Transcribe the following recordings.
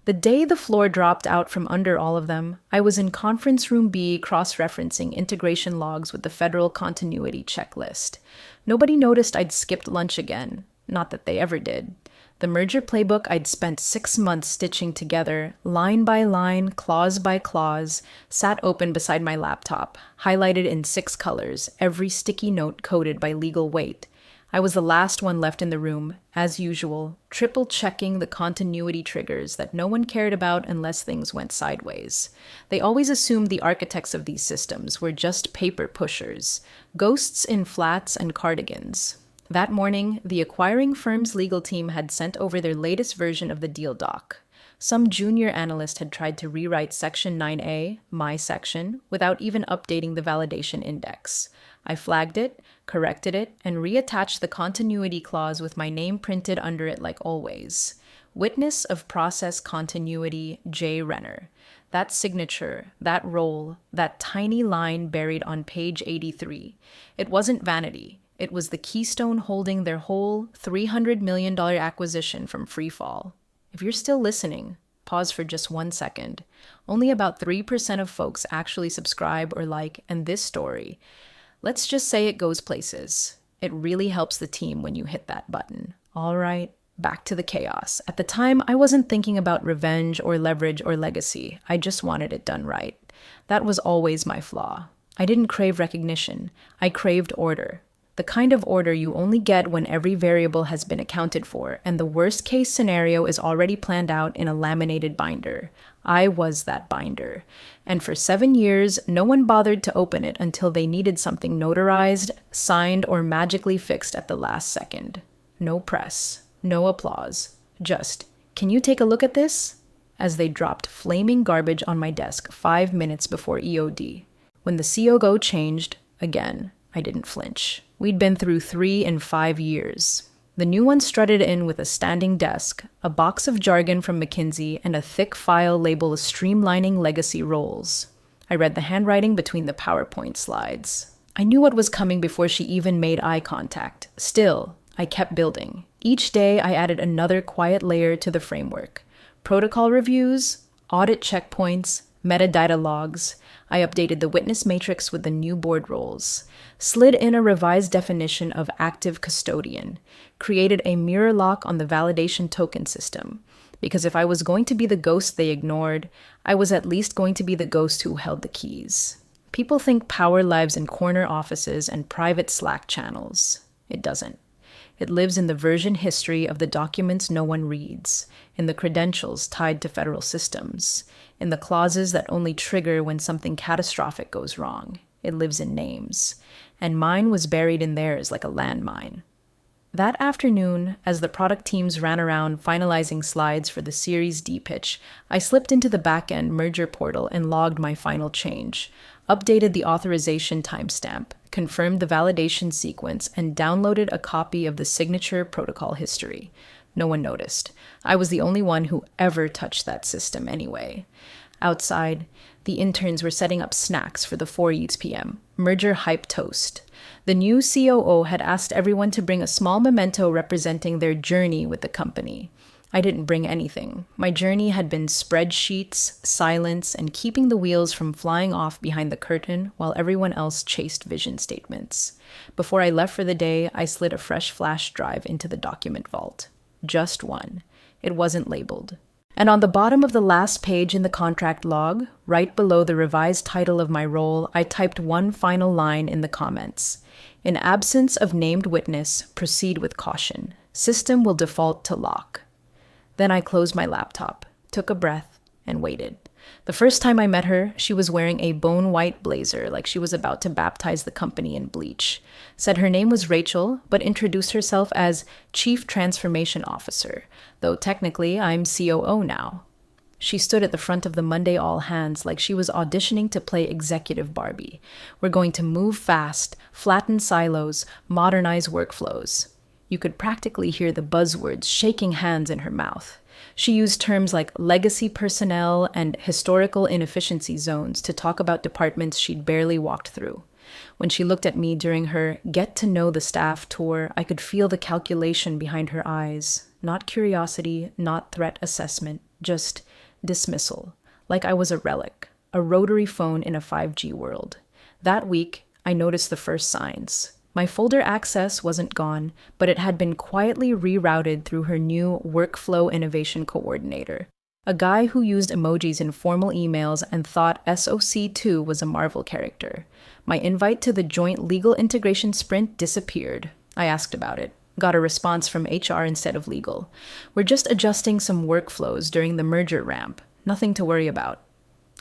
The day the floor dropped out from under all of them, I was in conference room B cross-referencing integration logs with the federal continuity checklist. Nobody noticed I'd skipped lunch again. Not that they ever did. The merger playbook I'd spent 6 months stitching together, line by line, clause by clause, sat open beside my laptop, highlighted in 6 colors, every sticky note coded by legal weight. I was the last one left in the room, as usual, triple-checking the continuity triggers that no one cared about unless things went sideways. They always assumed the architects of these systems were just paper pushers, ghosts in flats and cardigans. That morning, the acquiring firm's legal team had sent over their latest version of the deal doc. Some junior analyst had tried to rewrite Section 9A, my section, without even updating the validation index. I flagged it, corrected it, and reattached the continuity clause with my name printed under it like always. Witness of process continuity, J. Renner. That signature, that role, that tiny line buried on page 83. It wasn't vanity. It was the keystone holding their whole $300 million acquisition from Freefall. If you're still listening, pause for just 1 second. Only about 3% of folks actually subscribe or like, and this story, let's just say it goes places. It really helps the team when you hit that button. All right, back to the chaos. At the time, I wasn't thinking about revenge or leverage or legacy. I just wanted it done right. That was always my flaw. I didn't crave recognition. I craved order. The kind of order you only get when every variable has been accounted for and the worst case scenario is already planned out in a laminated binder. I was that binder. And for 7 years, no one bothered to open it until they needed something notarized, signed, or magically fixed at the last second. No press, no applause. Just, can you take a look at this? As they dropped flaming garbage on my desk 5 minutes before EOD. When the COGO changed, again, I didn't flinch. We'd been through 3 in 5 years. The new one strutted in with a standing desk, a box of jargon from McKinsey, and a thick file labeled Streamlining Legacy Roles. I read the handwriting between the PowerPoint slides. I knew what was coming before she even made eye contact. Still, I kept building. Each day, I added another quiet layer to the framework. Protocol reviews, audit checkpoints, metadata logs. I updated the witness matrix with the new board roles, slid in a revised definition of active custodian, created a mirror lock on the validation token system, because if I was going to be the ghost they ignored, I was at least going to be the ghost who held the keys. People think power lives in corner offices and private Slack channels. It doesn't. It lives in the version history of the documents no one reads, in the credentials tied to federal systems, in the clauses that only trigger when something catastrophic goes wrong. It lives in names. And mine was buried in theirs like a landmine. That afternoon, as the product teams ran around finalizing slides for the Series D pitch, I slipped into the back-end merger portal and logged my final change, updated the authorization timestamp, confirmed the validation sequence, and downloaded a copy of the signature protocol history. No one noticed. I was the only one who ever touched that system anyway. Outside, the interns were setting up snacks for the 4 Eats PM, merger hype toast. The new COO had asked everyone to bring a small memento representing their journey with the company. I didn't bring anything. My journey had been spreadsheets, silence, and keeping the wheels from flying off behind the curtain while everyone else chased vision statements. Before I left for the day, I slid a fresh flash drive into the document vault. Just one. It wasn't labeled. And on the bottom of the last page in the contract log, right below the revised title of my role, I typed one final line in the comments. In absence of named witness, proceed with caution. System will default to lock. Then I closed my laptop, took a breath, and waited. The first time I met her, she was wearing a bone-white blazer like she was about to baptize the company in bleach. Said her name was Rachel, but introduced herself as Chief Transformation Officer, though technically I'm COO now. She stood at the front of the Monday All Hands like she was auditioning to play Executive Barbie. We're going to move fast, flatten silos, modernize workflows. You could practically hear the buzzwords shaking hands in her mouth. She used terms like legacy personnel and historical inefficiency zones to talk about departments she'd barely walked through. When she looked at me during her Get to Know the Staff tour, I could feel the calculation behind her eyes. Not curiosity, not threat assessment, Just dismissal, like I was a relic, a rotary phone in a 5G world. That week, I noticed the first signs. My folder access wasn't gone, but it had been quietly rerouted through her new Workflow Innovation Coordinator, a guy who used emojis in formal emails and thought SOC2 was a Marvel character. My invite to the joint legal integration sprint disappeared. I asked about it. Got a response from HR instead of legal. We're just adjusting some workflows during the merger ramp. Nothing to worry about.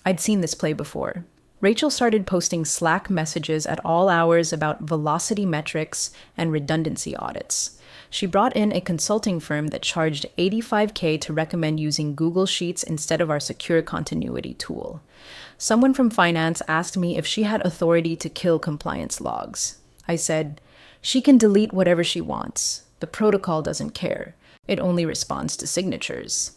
I'd seen this play before. Rachel started posting Slack messages at all hours about velocity metrics and redundancy audits. She brought in a consulting firm that charged $85K to recommend using Google Sheets instead of our secure continuity tool. Someone from finance asked me if she had authority to kill compliance logs. I said, she can delete whatever she wants. The protocol doesn't care. It only responds to signatures.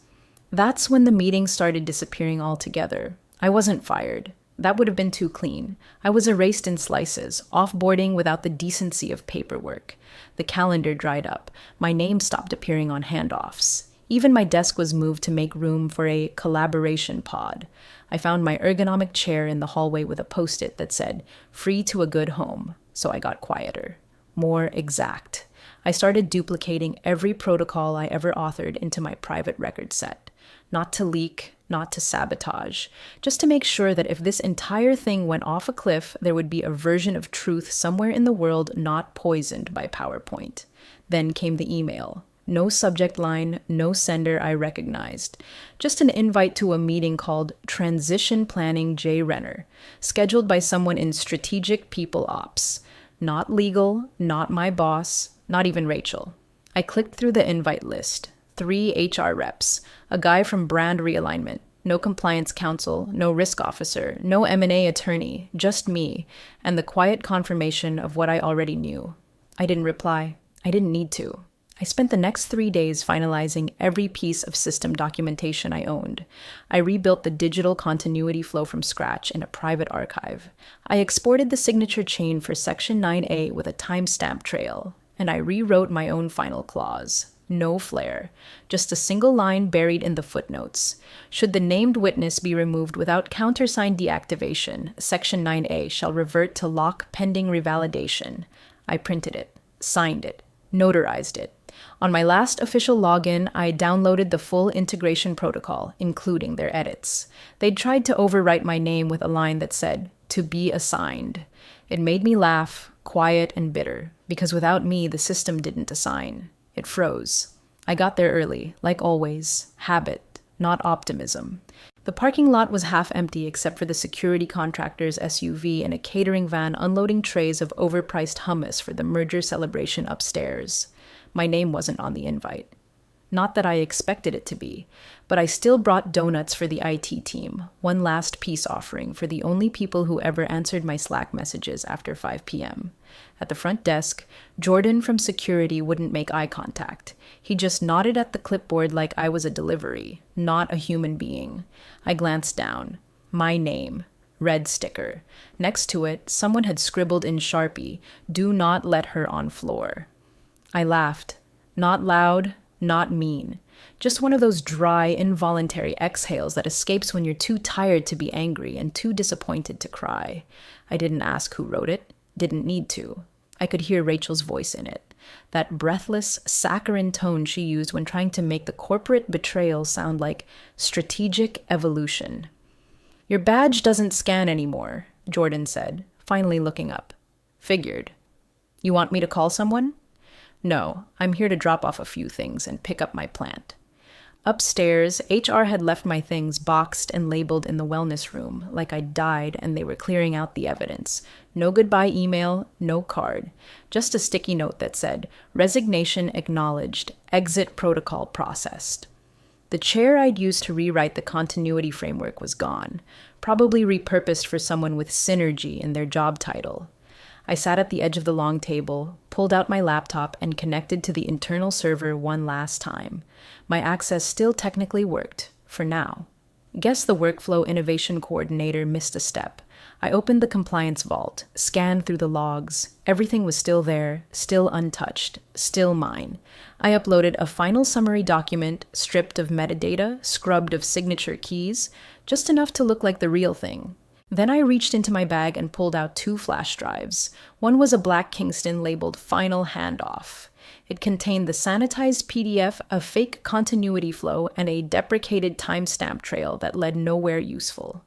That's when the meeting started disappearing altogether. I wasn't fired. That would have been too clean. I was erased in slices, offboarding without the decency of paperwork. The calendar dried up. My name stopped appearing on handoffs. Even my desk was moved to make room for a collaboration pod. I found my ergonomic chair in the hallway with a post-it that said, "Free to a good home," so I got quieter, more exact. I started duplicating every protocol I ever authored into my private record set. Not to leak, not to sabotage, just to make sure that if this entire thing went off a cliff, there would be a version of truth somewhere in the world not poisoned by PowerPoint. Then came the email. No subject line, no sender I recognized. Just an invite to a meeting called Transition Planning J. Renner, scheduled by someone in Strategic People Ops. Not legal, not my boss, not even Rachel. I clicked through the invite list. 3 HR reps, a guy from brand realignment, no compliance counsel, no risk officer, no M&A attorney, just me, and the quiet confirmation of what I already knew. I didn't reply. I didn't need to. I spent the next 3 days finalizing every piece of system documentation I owned. I rebuilt the digital continuity flow from scratch in a private archive. I exported the signature chain for Section 9A with a timestamp trail, and I rewrote my own final clause. No flair, just a single line buried in the footnotes. Should the named witness be removed without countersign deactivation, Section 9A shall revert to lock pending revalidation. I printed it, signed it, notarized it. On my last official login, I downloaded the full integration protocol, including their edits. They'd tried to overwrite my name with a line that said, "To be assigned." It made me laugh, quiet and bitter, because without me, the system didn't assign. It froze. I got there early, like always. Habit, not optimism. The parking lot was half empty except for the security contractor's SUV and a catering van unloading trays of overpriced hummus for the merger celebration upstairs. My name wasn't on the invite. Not that I expected it to be, but I still brought donuts for the IT team, one last peace offering for the only people who ever answered my Slack messages after 5 p.m. At the front desk, Jordan from security wouldn't make eye contact. He just nodded at the clipboard like I was a delivery, not a human being. I glanced down. My name. Red sticker. Next to it, someone had scribbled in Sharpie, "Do not let her on floor." I laughed. Not loud, not mean. Just one of those dry, involuntary exhales that escapes when you're too tired to be angry and too disappointed to cry. I didn't ask who wrote it. Didn't need to. I could hear Rachel's voice in it. That breathless, saccharine tone she used when trying to make the corporate betrayal sound like strategic evolution. "Your badge doesn't scan anymore," Jordan said, finally looking up. "Figured. You want me to call someone?" "No, I'm here to drop off a few things and pick up my plant." Upstairs, HR had left my things boxed and labeled in the wellness room, like I'd died and they were clearing out the evidence. No goodbye email, no card. Just a sticky note that said, "Resignation acknowledged, exit protocol processed." The chair I'd used to rewrite the continuity framework was gone, probably repurposed for someone with synergy in their job title. I sat at the edge of the long table, pulled out my laptop, and connected to the internal server one last time. My access still technically worked, for now. Guess the workflow innovation coordinator missed a step. I opened the compliance vault, scanned through the logs. Everything was still there, still untouched, still mine. I uploaded a final summary document, stripped of metadata, scrubbed of signature keys, just enough to look like the real thing. Then I reached into my bag and pulled out 2 flash drives. One was a black Kingston labeled Final Handoff. It contained the sanitized PDF, a fake continuity flow, and a deprecated timestamp trail that led nowhere useful.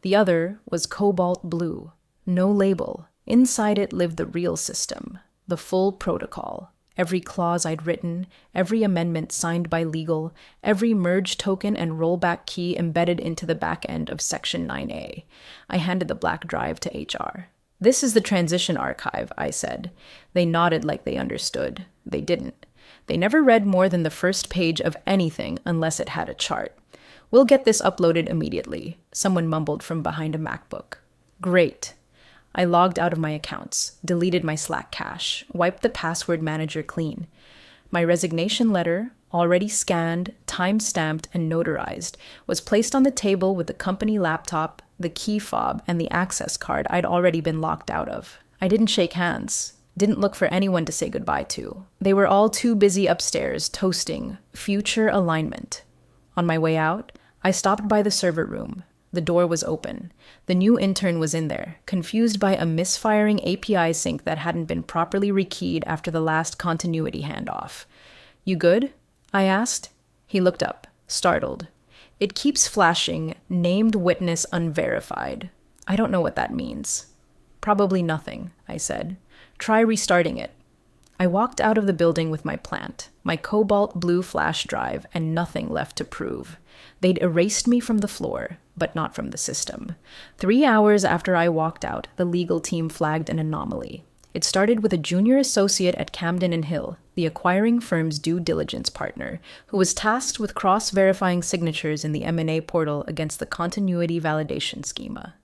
The other was cobalt blue. No label. Inside it lived the real system, the full protocol. Every clause I'd written, every amendment signed by legal, every merge token and rollback key embedded into the back end of Section 9A. I handed the black drive to HR. "This is the transition archive," I said. They nodded like they understood. They didn't. They never read more than the first page of anything unless it had a chart. "We'll get this uploaded immediately," someone mumbled from behind a MacBook. "Great." I logged out of my accounts, deleted my Slack cache, wiped the password manager clean. My resignation letter, already scanned, time-stamped, and notarized, was placed on the table with the company laptop, the key fob, and the access card I'd already been locked out of. I didn't shake hands, didn't look for anyone to say goodbye to. They were all too busy upstairs toasting future alignment. On my way out, I stopped by the server room. The door was open. The new intern was in there, confused by a misfiring API sync that hadn't been properly rekeyed after the last continuity handoff. "You good?" I asked. He looked up, startled. "It keeps flashing, named witness unverified." "I don't know what that means." "Probably nothing," I said. "Try restarting it." I walked out of the building with my plant, my cobalt blue flash drive, and nothing left to prove. They'd erased me from the floor, but not from the system. 3 hours after I walked out, the legal team flagged an anomaly. It started with a junior associate at Camden and Hill, the acquiring firm's due diligence partner, who was tasked with cross-verifying signatures in the M&A portal against the continuity validation schema.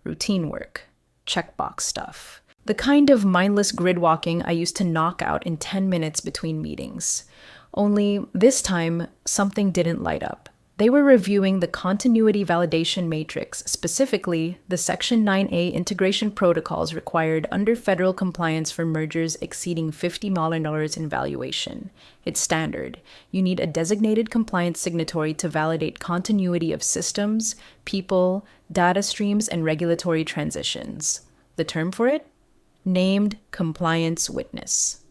Routine work. Checkbox stuff. The kind of mindless grid walking I used to knock out in 10 minutes between meetings. Only, this time, something didn't light up. They were reviewing the continuity validation matrix, specifically the Section 9A integration protocols required under federal compliance for mergers exceeding $50 million in valuation. It's standard. You need a designated compliance signatory to validate continuity of systems, people, data streams, and regulatory transitions. The term for it? Named compliance witness.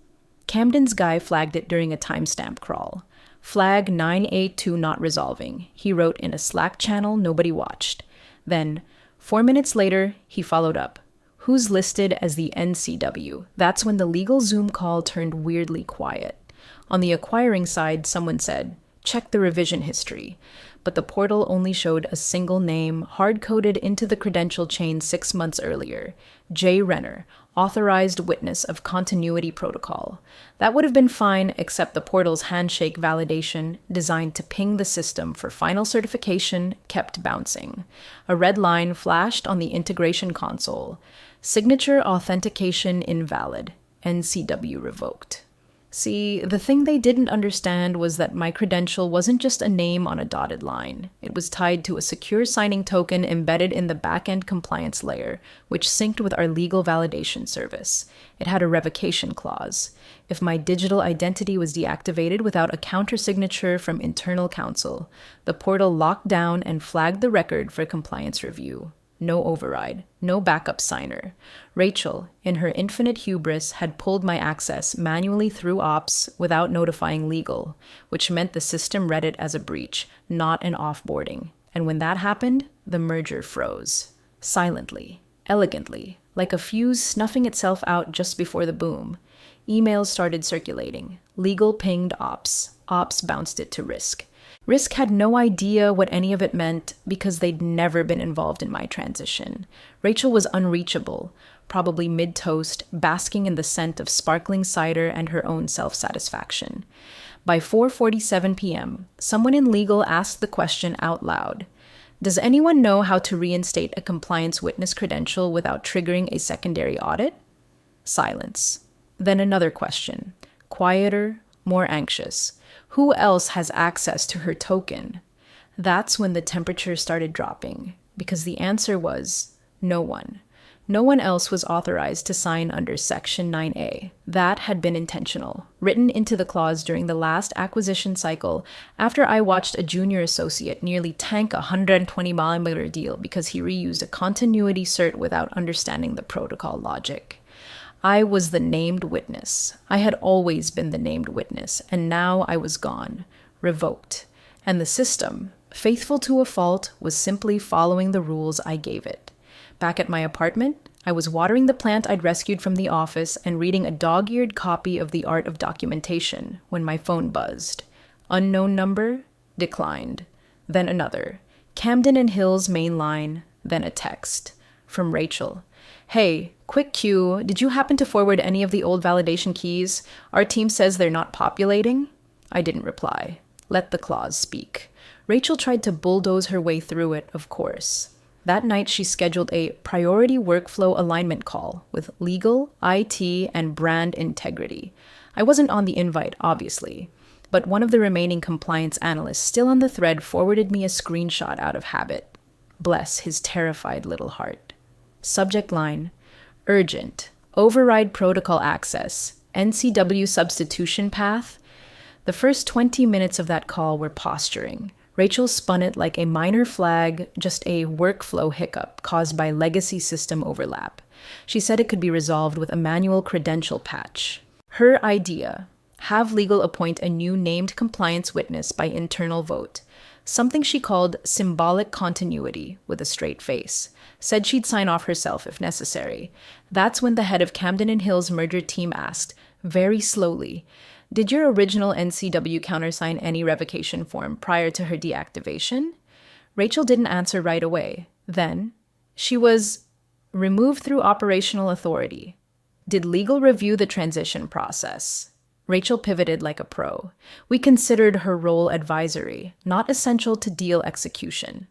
Camden's guy flagged it during a timestamp crawl. Flag 9A2 not resolving, he wrote in a Slack channel nobody watched. Then, 4 minutes later, he followed up. Who's listed as the NCW? That's when the legal Zoom call turned weirdly quiet. On the acquiring side, someone said, check the revision history. But the portal only showed a single name, hard-coded into the credential chain 6 months earlier. Jay Renner, authorized witness of continuity protocol. That would have been fine, except the portal's handshake validation, designed to ping the system for final certification, kept bouncing. A red line flashed on the integration console. Signature authentication invalid. NCW revoked. See, the thing they didn't understand was that my credential wasn't just a name on a dotted line. It was tied to a secure signing token embedded in the back-end compliance layer, which synced with our legal validation service. It had a revocation clause. If my digital identity was deactivated without a counter-signature from internal counsel, the portal locked down and flagged the record for compliance review. No override, no backup signer. Rachel, in her infinite hubris, had pulled my access manually through ops without notifying legal, which meant the system read it as a breach, not an offboarding. And when that happened, the merger froze. Silently, elegantly, like a fuse snuffing itself out just before the boom. Emails started circulating. Legal pinged ops. Ops bounced it to Risk. Risk had no idea what any of it meant because they'd never been involved in my transition. Rachel was unreachable, probably mid-toast, basking in the scent of sparkling cider and her own self-satisfaction. By 4:47 p.m., someone in legal asked the question out loud. Does anyone know how to reinstate a compliance witness credential without triggering a secondary audit? Silence. Then another question. Quieter, more anxious. Who else has access to her token? That's when the temperature started dropping, because the answer was no one. No one else was authorized to sign under Section 9A. That had been intentional, written into the clause during the last acquisition cycle after I watched a junior associate nearly tank a $120 deal because he reused a continuity cert without understanding the protocol logic. I was the named witness. I had always been the named witness, and now I was gone, revoked. And the system, faithful to a fault, was simply following the rules I gave it. Back at my apartment, I was watering the plant I'd rescued from the office and reading a dog-eared copy of The Art of Documentation when my phone buzzed. Unknown number? Declined. Then another. Camden and Hills main line, then a text. From Rachel. Hey, quick cue, did you happen to forward any of the old validation keys? Our team says they're not populating? I didn't reply. Let the clause speak. Rachel tried to bulldoze her way through it, of course. That night, she scheduled a priority workflow alignment call with legal, IT, and brand integrity. I wasn't on the invite, obviously, but one of the remaining compliance analysts still on the thread forwarded me a screenshot out of habit. Bless his terrified little heart. Subject line, urgent, override protocol access, NCW substitution path. The first 20 minutes of that call were posturing. Rachel spun it like a minor flag, just a workflow hiccup caused by legacy system overlap. She said it could be resolved with a manual credential patch. Her idea, have legal appoint a new named compliance witness by internal vote, something she called symbolic continuity with a straight face, said she'd sign off herself if necessary. That's when the head of Camden and Hills merger team asked, very slowly, did your original NCW countersign any revocation form prior to her deactivation? Rachel didn't answer right away. Then, she was removed through operational authority. Did legal review the transition process? Rachel pivoted like a pro. We considered her role advisory, not essential to deal execution.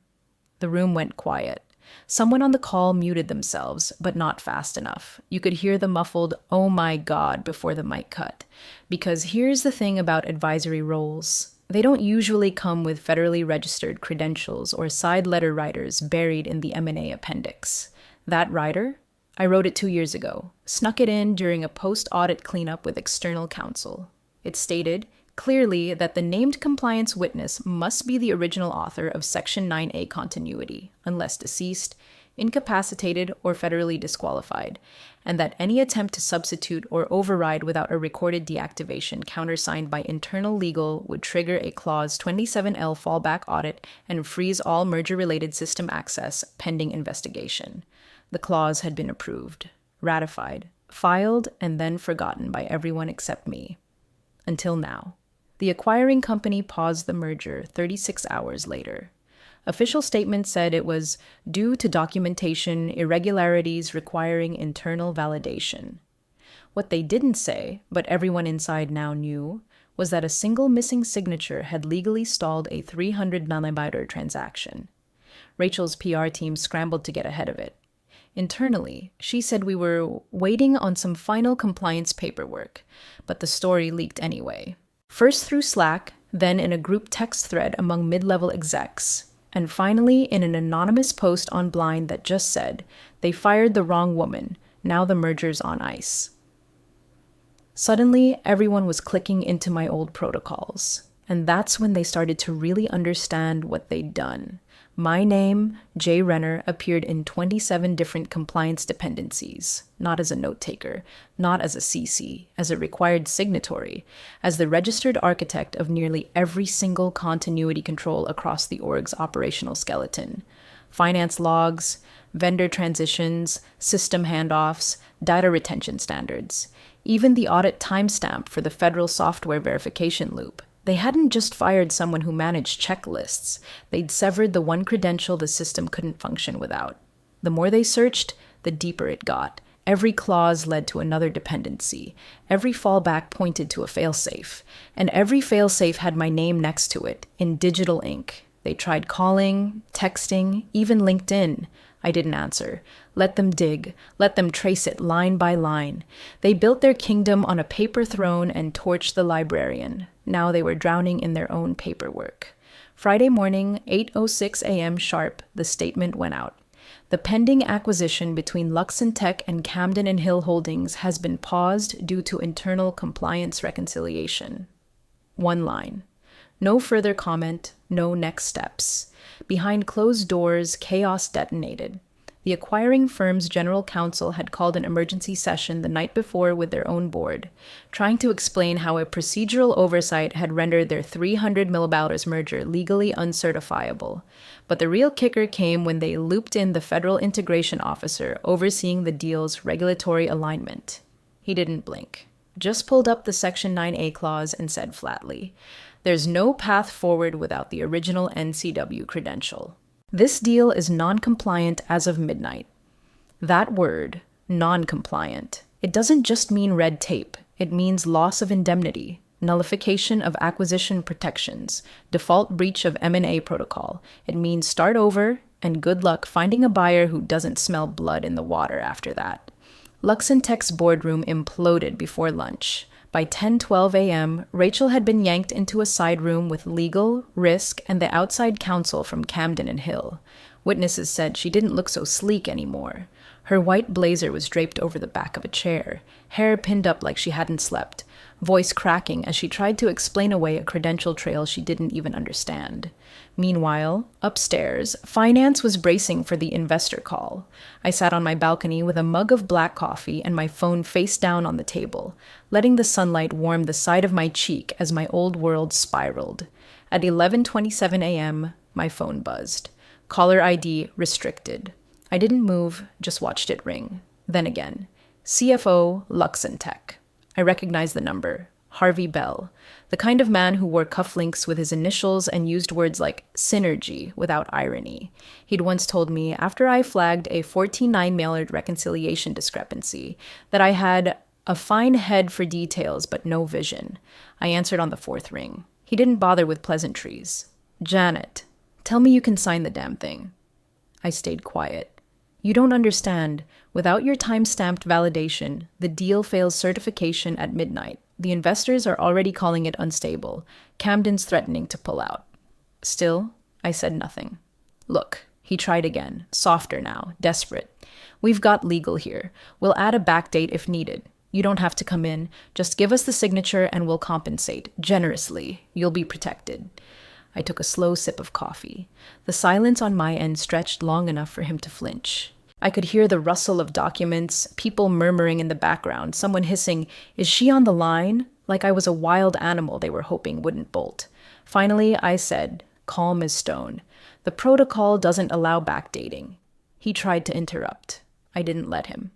The room went quiet. Someone on the call muted themselves, but not fast enough. You could hear the muffled, oh my God, before the mic cut. Because here's the thing about advisory roles. They don't usually come with federally registered credentials or side letter writers buried in the M&A appendix. That writer? I wrote it 2 years ago, snuck it in during a post-audit cleanup with external counsel. It stated, clearly that the named compliance witness must be the original author of Section 9A continuity, unless deceased, incapacitated, or federally disqualified, and that any attempt to substitute or override without a recorded deactivation countersigned by internal legal would trigger a Clause 27L fallback audit and freeze all merger-related system access pending investigation. The clause had been approved, ratified, filed, and then forgotten by everyone except me. Until now. The acquiring company paused the merger 36 hours later. Official statement said it was due to documentation irregularities requiring internal validation. What they didn't say, but everyone inside now knew, was that a single missing signature had legally stalled a 300 transaction. Rachel's PR team scrambled to get ahead of it. Internally, she said we were waiting on some final compliance paperwork, but the story leaked anyway. First through Slack, then in a group text thread among mid-level execs, and finally in an anonymous post on Blind that just said, they fired the wrong woman, now the merger's on ice. Suddenly, everyone was clicking into my old protocols, and that's when they started to really understand what they'd done. My name, Jay Renner, appeared in 27 different compliance dependencies, not as a note-taker, not as a CC, as a required signatory, as the registered architect of nearly every single continuity control across the org's operational skeleton. Finance logs, vendor transitions, system handoffs, data retention standards, even the audit timestamp for the federal software verification loop. They hadn't just fired someone who managed checklists. They'd severed the one credential the system couldn't function without. The more they searched, the deeper it got. Every clause led to another dependency. Every fallback pointed to a failsafe. And every failsafe had my name next to it, in digital ink. They tried calling, texting, even LinkedIn. I didn't answer. Let them dig. Let them trace it line by line. They built their kingdom on a paper throne and torched the librarian. Now they were drowning in their own paperwork. Friday morning, 8:06 a.m. sharp, the statement went out. The pending acquisition between Luxentech and Camden and Hill Holdings has been paused due to internal compliance reconciliation. One line. No further comment, no next steps. Behind closed doors, chaos detonated. The acquiring firm's general counsel had called an emergency session the night before with their own board, trying to explain how a procedural oversight had rendered their $300 million merger legally uncertifiable. But the real kicker came when they looped in the federal integration officer overseeing the deal's regulatory alignment. He didn't blink, just pulled up the Section 9A clause and said flatly, "There's no path forward without the original NCW credential. This deal is non-compliant as of midnight." That word, non-compliant, it doesn't just mean red tape. It means loss of indemnity, nullification of acquisition protections, default breach of M&A protocol. It means start over and good luck finding a buyer who doesn't smell blood in the water after that. Luxentech's boardroom imploded before lunch. By 10:12 a.m., Rachel had been yanked into a side room with legal, risk, and the outside counsel from Camden and Hill. Witnesses said she didn't look so sleek anymore. Her white blazer was draped over the back of a chair, hair pinned up like she hadn't slept, voice cracking as she tried to explain away a credential trail she didn't even understand. Meanwhile, upstairs, finance was bracing for the investor call. I sat on my balcony with a mug of black coffee and my phone face down on the table, letting the sunlight warm the side of my cheek as my old world spiraled. At 11:27 a.m., my phone buzzed. Caller ID restricted. I didn't move, just watched it ring. Then again. CFO Luxentech. I recognized the number. Harvey Bell, the kind of man who wore cufflinks with his initials and used words like synergy without irony. He'd once told me, after I flagged a 14-9 mailer reconciliation discrepancy, that I had a fine head for details but no vision. I answered on the fourth ring. He didn't bother with pleasantries. "Janet, tell me you can sign the damn thing." I stayed quiet. "You don't understand. Without your time-stamped validation, the deal fails certification at midnight. The investors are already calling it unstable. Camden's threatening to pull out." Still, I said nothing. "Look," he tried again, softer now, desperate. "We've got legal here. We'll add a backdate if needed. You don't have to come in. Just give us the signature and we'll compensate. Generously. You'll be protected." I took a slow sip of coffee. The silence on my end stretched long enough for him to flinch. I could hear the rustle of documents, people murmuring in the background, someone hissing, "Is she on the line?" like I was a wild animal they were hoping wouldn't bolt. Finally, I said, calm as stone, "The protocol doesn't allow backdating." He tried to interrupt. I didn't let him.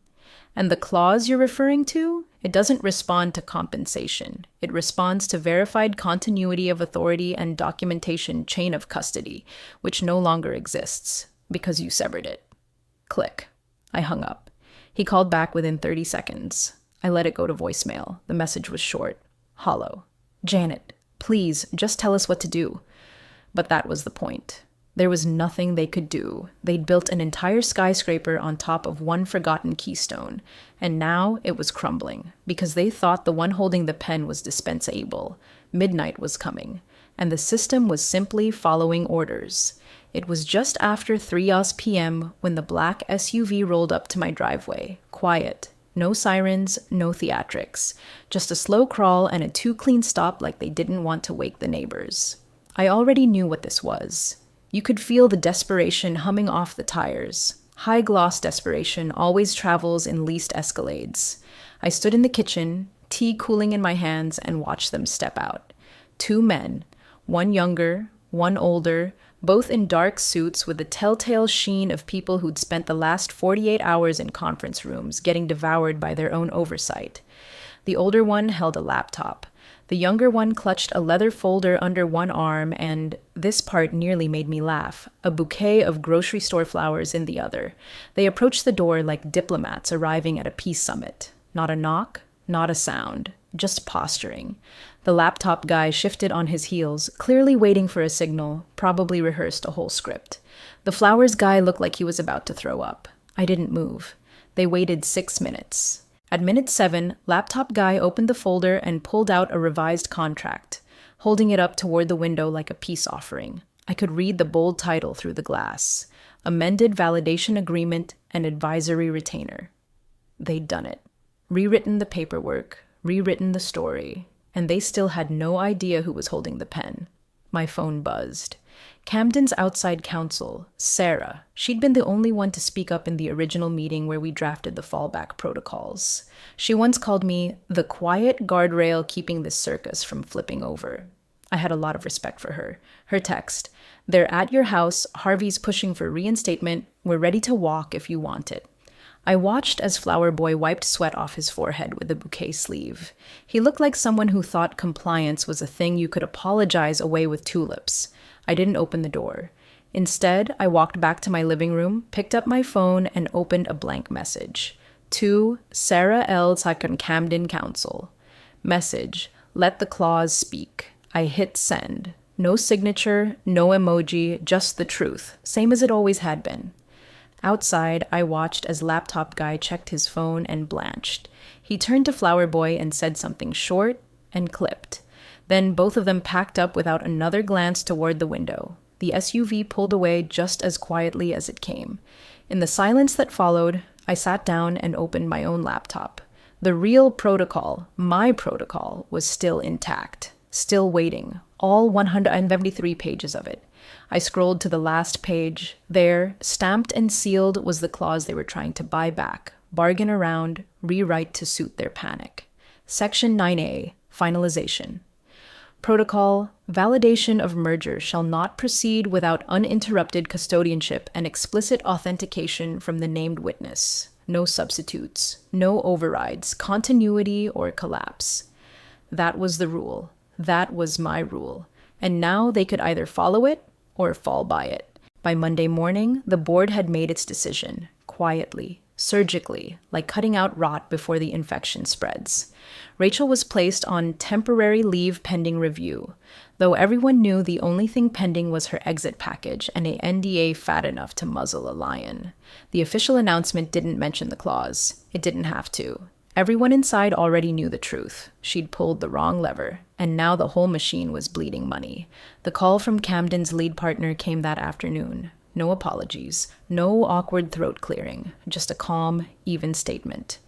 "And the clause you're referring to? It doesn't respond to compensation. It responds to verified continuity of authority and documentation chain of custody, which no longer exists, because you severed it." Click. I hung up. He called back within 30 seconds. I let it go to voicemail. The message was short, hollow. "Janet, please, just tell us what to do." But that was the point. There was nothing they could do. They'd built an entire skyscraper on top of one forgotten keystone, and now it was crumbling, because they thought the one holding the pen was dispensable. Midnight was coming, and the system was simply following orders. It was just after 3 p.m. when the black SUV rolled up to my driveway, quiet. No sirens, no theatrics. Just a slow crawl and a too-clean stop like they didn't want to wake the neighbors. I already knew what this was. You could feel the desperation humming off the tires. High-gloss desperation always travels in least escalades. I stood in the kitchen, tea cooling in my hands, and watched them step out. 2 men, one younger, one older, both in dark suits with the telltale sheen of people who'd spent the last 48 hours in conference rooms getting devoured by their own oversight. The older one held a laptop. The younger one clutched a leather folder under one arm and, this part nearly made me laugh, a bouquet of grocery store flowers in the other. They approached the door like diplomats arriving at a peace summit. Not a knock, not a sound, just posturing. The laptop guy shifted on his heels, clearly waiting for a signal, probably rehearsed a whole script. The flowers guy looked like he was about to throw up. I didn't move. They waited 6 minutes. At minute 7, laptop guy opened the folder and pulled out a revised contract, holding it up toward the window like a peace offering. I could read the bold title through the glass: Amended Validation Agreement and Advisory Retainer. They'd done it. Rewritten the paperwork, rewritten the story, and they still had no idea who was holding the pen. My phone buzzed. Camden's outside counsel, Sarah, she'd been the only one to speak up in the original meeting where we drafted the fallback protocols. She once called me the quiet guardrail keeping this circus from flipping over. I had a lot of respect for her. Her text: "They're at your house, Harvey's pushing for reinstatement, we're ready to walk if you want it." I watched as Flower Boy wiped sweat off his forehead with a bouquet sleeve. He looked like someone who thought compliance was a thing you could apologize away with tulips. I didn't open the door. Instead, I walked back to my living room, picked up my phone, and opened a blank message. To Sarah L. Tycon Camden Counsel. Message: "Let the clause speak." I hit send. No signature, no emoji, just the truth, same as it always had been. Outside, I watched as Laptop Guy checked his phone and blanched. He turned to Flower Boy and said something short and clipped. Then both of them packed up without another glance toward the window. The SUV pulled away just as quietly as it came. In the silence that followed, I sat down and opened my own laptop. The real protocol, my protocol, was still intact, still waiting, all 173 pages of it. I scrolled to the last page. There, stamped and sealed, was the clause they were trying to buy back, bargain around, rewrite to suit their panic. Section 9A, Finalization. Protocol: validation of merger shall not proceed without uninterrupted custodianship and explicit authentication from the named witness. No substitutes, no overrides, continuity, or collapse. That was the rule. That was my rule. And now they could either follow it or fall by it. By Monday morning, the board had made its decision, quietly, surgically, like cutting out rot before the infection spreads. Rachel was placed on temporary leave pending review, though everyone knew the only thing pending was her exit package and a NDA fat enough to muzzle a lion. The official announcement didn't mention the clause. It didn't have to. Everyone inside already knew the truth. She'd pulled the wrong lever, and now the whole machine was bleeding money. The call from Camden's lead partner came that afternoon. No apologies, no awkward throat clearing, just a calm, even statement.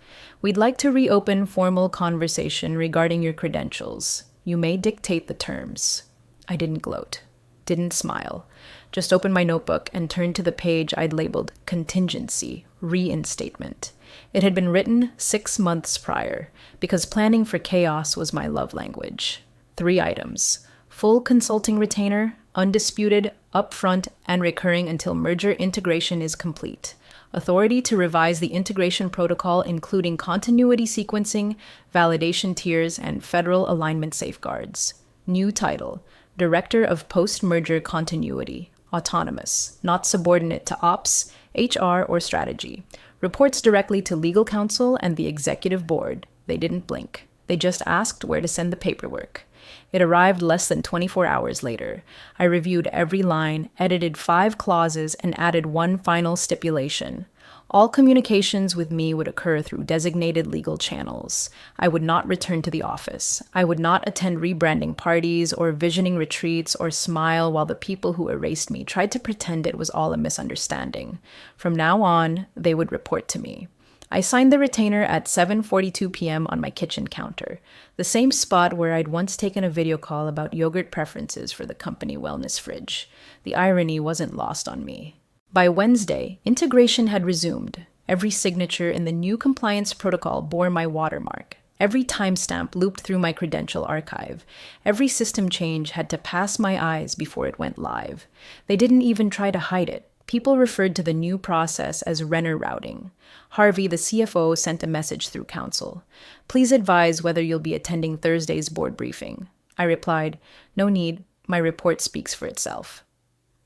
"We'd like to reopen formal conversation regarding your credentials. You may dictate the terms." I didn't gloat, didn't smile, just opened my notebook and turned to the page I'd labeled Contingency, Reinstatement. It had been written 6 months prior, because planning for chaos was my love language. 3 items: full consulting retainer, undisputed, upfront, and recurring until merger integration is complete. Authority to revise the integration protocol, including continuity sequencing, validation tiers, and federal alignment safeguards. New title: Director of Post-Merger Continuity. Autonomous, not subordinate to ops, HR, or strategy. Reports directly to legal counsel and the executive board. They didn't blink. They just asked where to send the paperwork. It arrived less than 24 hours later. I reviewed every line, edited 5 clauses, and added 1 final stipulation. All communications with me would occur through designated legal channels. I would not return to the office. I would not attend rebranding parties or visioning retreats or smile while the people who erased me tried to pretend it was all a misunderstanding. From now on, they would report to me. I signed the retainer at 7:42 p.m. on my kitchen counter, the same spot where I'd once taken a video call about yogurt preferences for the company wellness fridge. The irony wasn't lost on me. By Wednesday, integration had resumed. Every signature in the new compliance protocol bore my watermark. Every timestamp looped through my credential archive. Every system change had to pass my eyes before it went live. They didn't even try to hide it. People referred to the new process as Renner routing. Harvey, the CFO, sent a message through counsel. "Please advise whether you'll be attending Thursday's board briefing." I replied, "No need. My report speaks for itself."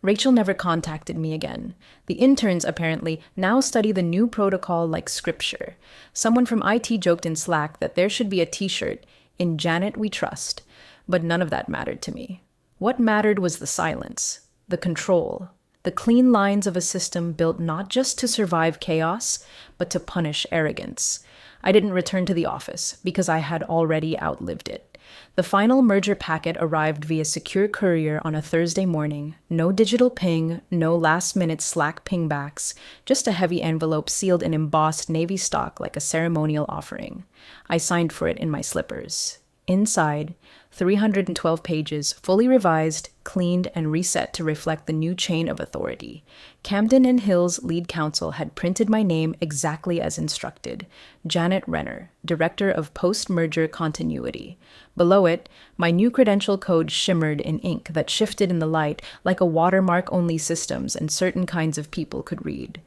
Rachel never contacted me again. The interns, apparently, now study the new protocol like scripture. Someone from IT joked in Slack that there should be a t-shirt, "In Janet We Trust," but none of that mattered to me. What mattered was the silence, the control, the clean lines of a system built not just to survive chaos, but to punish arrogance. I didn't return to the office because I had already outlived it. The final merger packet arrived via secure courier on a Thursday morning. No digital ping, no last-minute Slack pingbacks, just a heavy envelope sealed in embossed navy stock like a ceremonial offering. I signed for it in my slippers. Inside, 312 pages, fully revised, cleaned, and reset to reflect the new chain of authority. Camden and Hill's lead counsel had printed my name exactly as instructed. Janet Renner, Director of Post-Merger Continuity. Below it, my new credential code shimmered in ink that shifted in the light like a watermark only systems and certain kinds of people could read.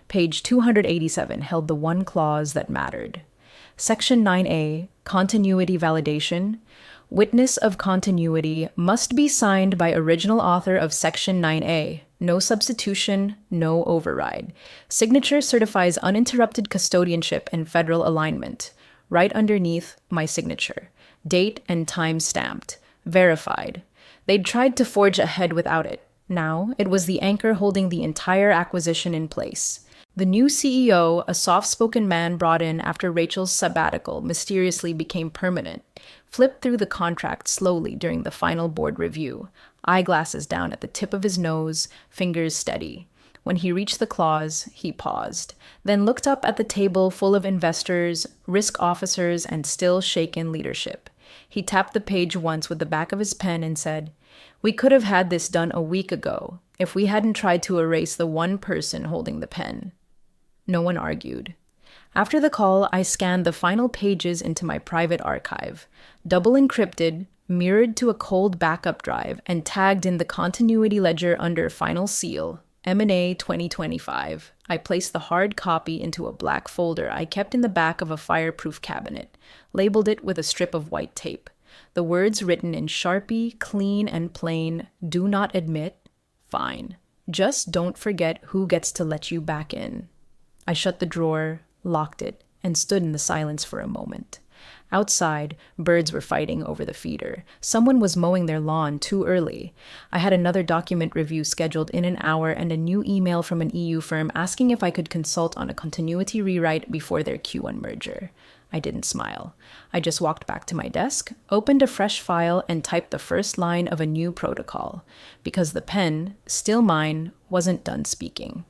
Page 287 held the one clause that mattered. Section 9A, Continuity Validation. Witness of continuity must be signed by original author of Section 9A. No substitution, no override. Signature certifies uninterrupted custodianship and federal alignment. Right underneath, my signature. Date and time stamped. Verified. They'd tried to forge ahead without it. Now, it was the anchor holding the entire acquisition in place. The new CEO, a soft-spoken man brought in after Rachel's sabbatical, mysteriously became permanent, flipped through the contract slowly during the final board review, eyeglasses down at the tip of his nose, fingers steady. When he reached the clause, he paused, then looked up at the table full of investors, risk officers, and still shaken leadership. He tapped the page once with the back of his pen and said, "We could have had this done a week ago if we hadn't tried to erase the one person holding the pen." No one argued. After the call, I scanned the final pages into my private archive, double encrypted, mirrored to a cold backup drive, and tagged in the continuity ledger under Final Seal, M&A 2025. I placed the hard copy into a black folder I kept in the back of a fireproof cabinet, labeled it with a strip of white tape. The words written in Sharpie, clean and plain, "Do not admit, fine. Just don't forget who gets to let you back in." I shut the drawer, locked it, and stood in the silence for a moment. Outside, birds were fighting over the feeder. Someone was mowing their lawn too early. I had another document review scheduled in an hour and a new email from an EU firm asking if I could consult on a continuity rewrite before their Q1 merger. I didn't smile. I just walked back to my desk, opened a fresh file, and typed the first line of a new protocol, because the pen, still mine, wasn't done speaking.